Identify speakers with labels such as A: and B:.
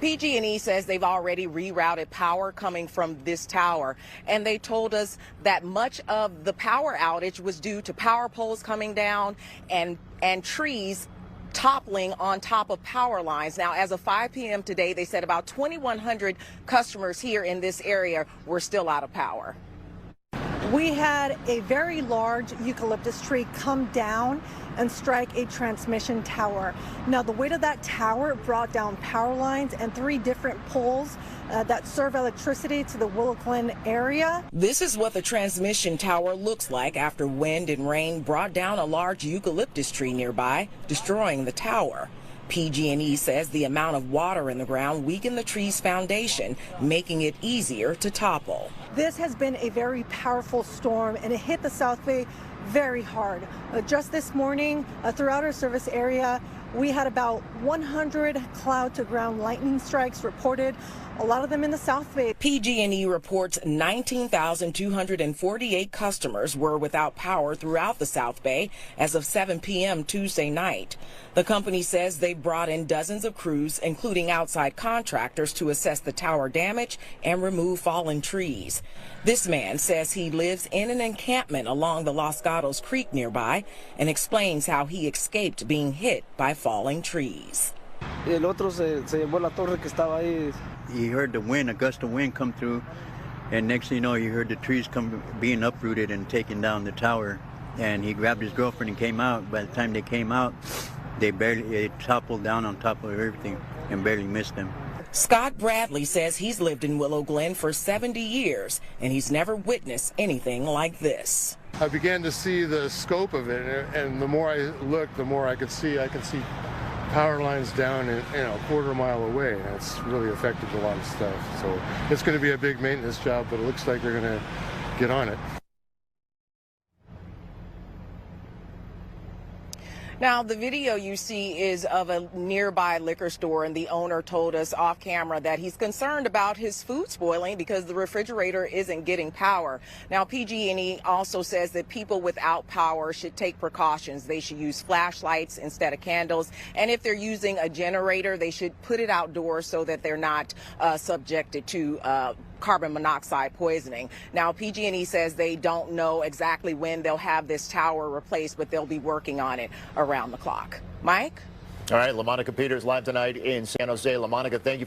A: PG&E says they've already rerouted power coming from this tower, and they told us that much of the power outage was due to power poles coming down and trees toppling on top of power lines. Now, as of 5 p.m. today, they said about 2,100 customers here in this area were still out of power.
B: We had a very large eucalyptus tree come down and strike a transmission tower. Now, the weight of that tower brought down power lines and 3 different poles that serve electricity to the Willow Glen area.
A: This is what the transmission tower looks like after wind and rain brought down a large eucalyptus tree nearby, destroying the tower. PG&E says the amount of water in the ground weakened the tree's foundation, making it easier to topple.
B: This has been a very powerful storm, and it hit the South Bay very hard. Just this morning, throughout our service area, we had about 100 cloud-to-ground lightning strikes reported, a lot of them in the South Bay.
A: PG&E reports 19,248 customers were without power throughout the South Bay as of 7 p.m. Tuesday night. The company says they brought in dozens of crews, including outside contractors, to assess the tower damage and remove fallen trees. This man says he lives in an encampment along the Los Gatos Creek nearby and explains how he escaped being hit by falling trees.
C: He heard the wind, a gust of wind come through, and next thing you know, he heard the trees being uprooted and taking down the tower. And he grabbed his girlfriend and came out. By the time they came out, they toppled down on top of everything and barely missed them.
A: Scott Bradley says he's lived in Willow Glen for 70 years, and he's never witnessed anything like this.
D: I began to see the scope of it, and the more I looked, the more I could see power lines down a quarter mile away, and it's really affected a lot of stuff. So it's going to be a big maintenance job, but it looks like they're going to get on it.
A: Now, the video you see is of a nearby liquor store, and the owner told us off camera that he's concerned about his food spoiling because the refrigerator isn't getting power. Now, PG&E also says that people without power should take precautions. They should use flashlights instead of candles, and if they're using a generator, they should put it outdoors so that they're not subjected to carbon monoxide poisoning. Now, PG&E says they don't know exactly when they'll have this tower replaced, but they'll be working on it around the clock. Mike?
E: All right, LaMonica Peters live tonight in San Jose. LaMonica, thank you for